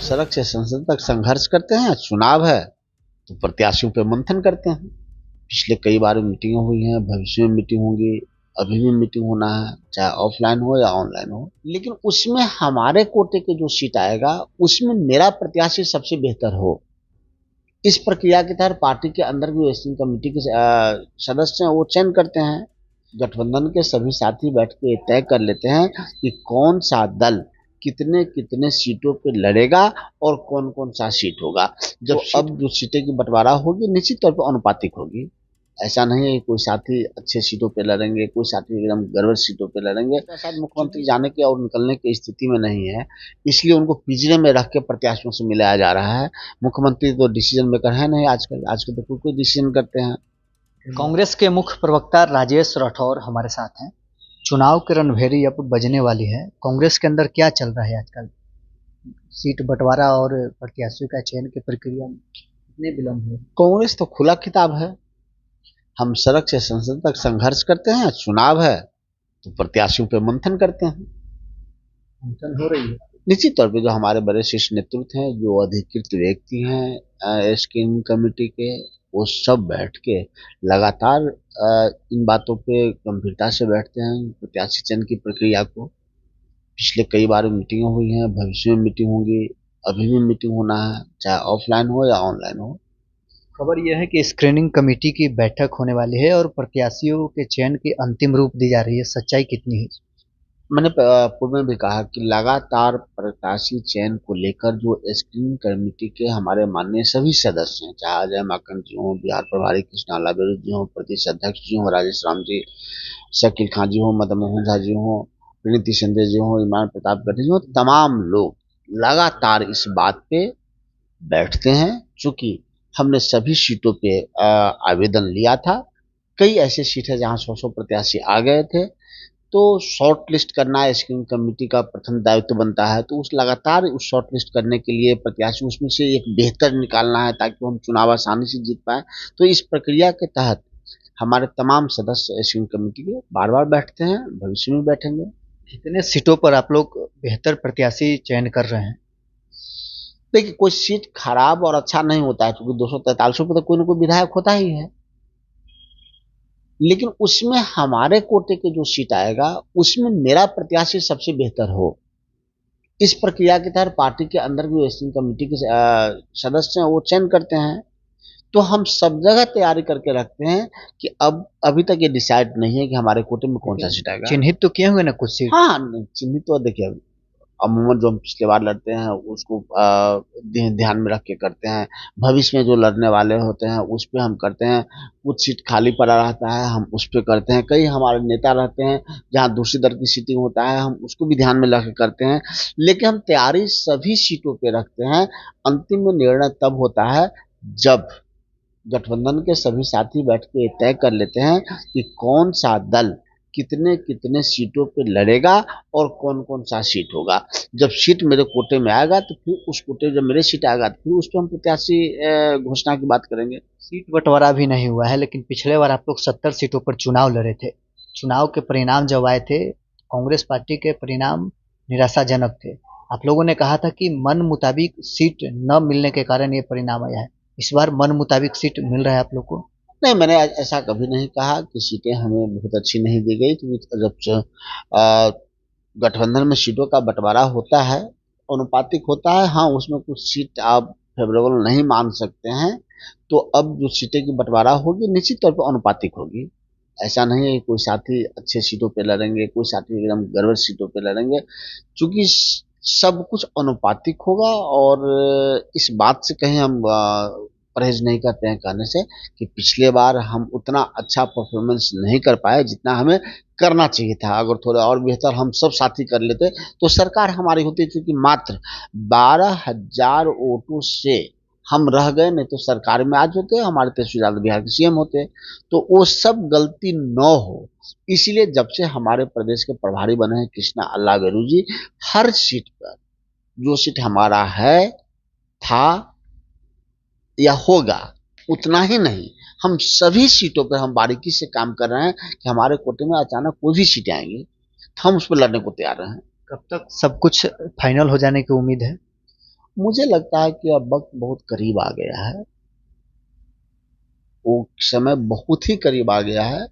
सड़क से संसद तक संघर्ष करते हैं। चुनाव है तो प्रत्याशियों पे मंथन करते हैं। पिछले कई बार मीटिंग हुई हैं, भविष्य में मीटिंग होंगी, अभी भी मीटिंग होना है, चाहे ऑफलाइन हो या ऑनलाइन हो। लेकिन उसमें हमारे कोटे के जो सीट आएगा उसमें मेरा प्रत्याशी सबसे बेहतर हो, इस प्रक्रिया के तहत पार्टी के अंदर भी स्टीयरिंग कमेटी के सदस्य हैं, वो चयन करते हैं। गठबंधन के सभी साथी बैठ के तय कर लेते हैं कि कौन सा दल कितने कितने सीटों पे लड़ेगा और कौन कौन सा सीट होगा। जब अब जो सीटें की बंटवारा होगी निश्चित तौर पर अनुपातिक होगी। ऐसा नहीं है कि कोई साथी अच्छे सीटों पे लड़ेंगे, कोई साथी एकदम गड़बड़ सीटों पे लड़ेंगे। शायद मुख्यमंत्री जाने की और निकलने की स्थिति में नहीं है, इसलिए उनको पिंजरे में रख के प्रत्याशियों से मिलाया जा रहा है। मुख्यमंत्री तो डिसीजन मेकर है नहीं आजकल तो कोई डिसीजन करते हैं। कांग्रेस के मुख्य प्रवक्ता राजेश राठौर हमारे साथ हैं। चुनाव की रणभेरी अब बजने वाली है। कांग्रेस के अंदर क्या चल रहा है आजकल? सीट बंटवारा और प्रत्याशियों का चयन की प्रक्रिया में कितने विलम्ब है? कांग्रेस तो खुला किताब है। हम सड़क से संसद तक संघर्ष करते हैं। चुनाव है तो प्रत्याशियों पे मंथन करते हैं। मंथन हो रही है। निश्चित तौर पे जो हमारे बड़े शीर्ष नेतृत्व हैं, जो अधिकृत व्यक्ति हैं स्क्रीनिंग कमेटी के, वो सब बैठ के लगातार इन बातों पे गंभीरता से बैठते हैं। प्रत्याशी चयन की प्रक्रिया को पिछले कई बार मीटिंग हुई हैं, भविष्य में मीटिंग होंगी, अभी भी मीटिंग होना है, चाहे ऑफलाइन हो या ऑनलाइन हो। खबर यह है कि स्क्रीनिंग कमेटी की बैठक होने वाली है और प्रत्याशियों के चयन की अंतिम रूप दी जा रही है। सच्चाई कितनी है? मैंने पूर्व में भी कहा कि लगातार प्रत्याशी चयन को लेकर जो स्क्रीनिंग कमेटी के हमारे माननीय सभी सदस्य हैं, चाहे अजय माकन जी हों, बिहार प्रभारी कृष्णा लावेरू जी हों, प्रदेश अध्यक्ष जी हों, राजेश राम जी, शकील खां जी हों, मदन मोहन झा जी हों, प्रीति शिंदे जी हों, ईमान प्रताप गढ़ी जी हों, तमाम लोग लगातार इस बात पे बैठते हैं। चूंकि हमने सभी सीटों पे आवेदन लिया था, कई ऐसे सीट है जहां 100 प्रत्याशी आ गए थे, तो शॉर्ट लिस्ट करना स्क्रीनिंग कमेटी का प्रथम दायित्व बनता है। तो उस लगातार उस शॉर्ट लिस्ट करने के लिए प्रत्याशी उसमें से एक बेहतर निकालना है ताकि हम चुनाव आसानी से जीत पाए। तो इस प्रक्रिया के तहत हमारे तमाम सदस्य स्क्रीनिंग कमेटी के बार बार बैठते हैं, भविष्य में बैठेंगे। कितने सीटों पर आप लोग बेहतर प्रत्याशी चयन कर रहे हैं? देखिए, कोई सीट खराब और अच्छा नहीं होता है, क्योंकि 243 पे तो कोई ना कोई विधायक होता ही है। लेकिन उसमें हमारे कोटे के जो सीट आएगा उसमें मेरा प्रत्याशी सबसे बेहतर हो, इस प्रक्रिया के तहत पार्टी के अंदर भी स्टीयरिंग कमेटी के सदस्य हैं, वो चयन करते हैं। तो हम सब जगह तैयारी करके रखते हैं कि अब अभी तक ये डिसाइड नहीं है कि हमारे कोटे में कौन सा सीट आएगा। चिन्हित तो किए हुए ना कुछ सीट? हाँ, चिन्हित तो देखिए, अमूमन जो हम पिछले बार लड़ते हैं उसको ध्यान में रख के करते हैं। भविष्य में जो लड़ने वाले होते हैं उस पे हम करते हैं। कुछ सीट खाली पड़ा रहता है, हम उस पे करते हैं। कई हमारे नेता रहते हैं जहां दूसरी दल की सीटिंग होता है, हम उसको भी ध्यान में रख के करते हैं। लेकिन हम तैयारी सभी सीटों पे रखते हैं। अंतिम में निर्णय तब होता है जब गठबंधन के सभी साथी बैठ के तय कर लेते हैं कि कौन सा दल कितने कितने सीटों पे लड़ेगा और कौन कौन सा सीट होगा। जब सीट मेरे कोटे में आएगा तो फिर उस कोटे जब मेरे सीट आएगा तो फिर उस पर हम प्रत्याशी घोषणा की बात करेंगे। सीट बंटवारा भी नहीं हुआ है, लेकिन पिछले बार आप लोग 70 सीटों पर चुनाव लड़े थे। चुनाव के परिणाम जब आए थे, कांग्रेस पार्टी के परिणाम निराशाजनक थे। आप लोगों ने कहा था कि मन मुताबिक सीट न मिलने के कारण ये परिणाम आया है। इस बार मन मुताबिक सीट मिल रहा है आप लोग को? नहीं, मैंने ऐसा कभी नहीं कहा कि सीटें हमें बहुत अच्छी नहीं दी गई। क्योंकि जब गठबंधन में सीटों का बंटवारा होता है, अनुपातिक होता है। हाँ, उसमें कुछ सीट आप फेवरेबल नहीं मान सकते हैं, तो अब जो सीटें की बंटवारा होगी निश्चित तौर पर अनुपातिक होगी। ऐसा नहीं है कि कोई साथी अच्छे सीटों पे लड़ेंगे, कोई साथी एकदम गड़बड़ सीटों पे लड़ेंगे। चूंकि सब कुछ अनुपातिक होगा, और इस बात से कहीं हम परहेज नहीं करते हैं कहने से कि पिछले बार हम उतना अच्छा परफॉर्मेंस नहीं कर पाए जितना हमें करना चाहिए था। अगर थोड़ा और बेहतर हम सब साथी कर लेते तो सरकार हमारी होती। क्योंकि मात्र 12,000 वोटों से हम रह गए, नहीं तो सरकार में आज होते, हमारे तेजस्वी यादव बिहार के सीएम होते। तो वो सब गलती न हो, इसलिए जब से हमारे प्रदेश के प्रभारी बने हैं कृष्णा लावेरू जी, हर सीट पर जो सीट हमारा है, था या होगा, उतना ही नहीं, हम सभी सीटों पर हम बारीकी से काम कर रहे हैं कि हमारे कोटे में अचानक कोई भी सीटें आएंगी तो हम उस पर लड़ने को तैयार हैं। कब तक सब कुछ फाइनल हो जाने की उम्मीद है? मुझे लगता है कि अब वक्त बहुत करीब आ गया है, वो समय बहुत ही करीब आ गया है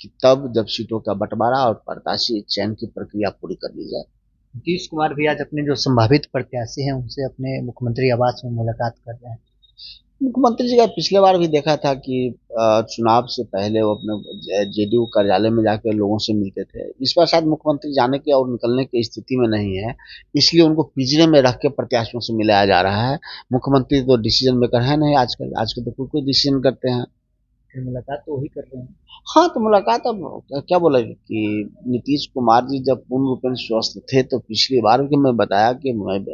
कि तब जब सीटों का बंटवारा और प्रत्याशी चयन की प्रक्रिया पूरी कर ली जाए। नीतीश कुमार भी आज अपने जो संभावित प्रत्याशी हैं उनसे अपने मुख्यमंत्री आवास में मुलाकात कर रहे हैं। मुख्यमंत्री जी का पिछले बार भी देखा था कि चुनाव से पहले वो अपने जेडीयू कार्यालय में जाकर लोगों से मिलते थे। इस बार शायद मुख्यमंत्री जाने की और निकलने की स्थिति में नहीं है, इसलिए उनको पिंजरे में रख के प्रत्याशियों से मिलाया जा रहा है। मुख्यमंत्री तो डिसीजन मेकर है नहीं आजकल, आजकल तो कोई कोई डिसीजन करते हैं। फिर मुलाकात तो वही कर रहे हैं। हाँ, तो मुलाकात अब क्या बोला कि नीतीश कुमार जी जब पूर्ण रूप में स्वस्थ थे तो पिछली बार भी मैं बताया कि मैं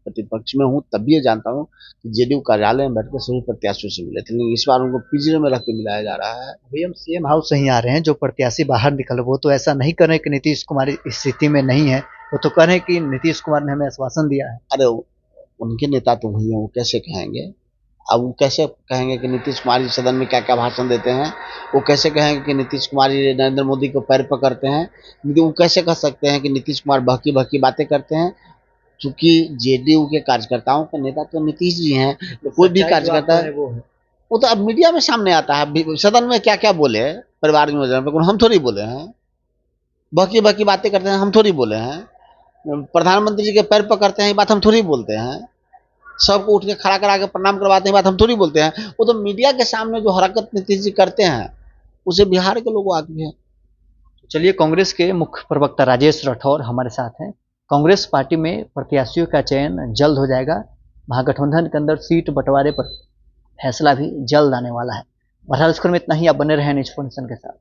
प्रतिपक्ष में हूँ तब भी ये जानता हूँ कि जेडीयू कार्यालय में बैठकर सभी प्रत्याशियों से मिले थे, लेकिन इस बार उनको पिंजरे में रख के मिलाया जा रहा है। अभी हम सीएम हाउस से ही आ रहे हैं, जो प्रत्याशी बाहर निकल वो तो ऐसा नहीं कर रहे कि नीतीश कुमार इस स्थिति में नहीं है, वो तो कह रहे हैं कि नीतीश कुमार ने हमें आश्वासन दिया है। अरे उनके नेता तो वही हैं, वो कैसे कहेंगे? अब वो कैसे कहेंगे कि नीतीश कुमार जी सदन में क्या क्या भाषण देते हैं? वो कैसे कहेंगे कि नीतीश कुमार जी नरेंद्र मोदी को पैर पकड़ते हैं? वो कैसे कह सकते हैं कि नीतीश कुमार बहकी बहकी बातें करते हैं? चूंकि जेडीयू के कार्यकर्ताओं का नेता तो नीतीश जी हैं, तो कोई भी कार्यकर्ता है वो तो अब मीडिया में सामने आता है, सदन में क्या क्या बोले परिवार की योजना पे हम थोड़ी बोले हैं, बहकी बहकी बातें करते हैं हम थोड़ी बोले हैं, प्रधानमंत्री जी के पैर पकड़ते हैं ये बात हम थोड़ी बोलते हैं, सबको उठ के खड़ा करा के प्रणाम करवाते हैं बात हम थोड़ी बोलते हैं। वो तो मीडिया के सामने जो हरकत नीतीश जी करते हैं उसे बिहार के लोग आगे हैं। चलिए, कांग्रेस के मुख्य प्रवक्ता राजेश राठौर हमारे साथ हैं। कांग्रेस पार्टी में प्रत्याशियों का चयन जल्द हो जाएगा, महागठबंधन के अंदर सीट बंटवारे पर फैसला भी जल्द आने वाला है। बहरहाल इस क्रम में इतना ही, आप बने रहें न्यूज़ 4 नेशन के साथ।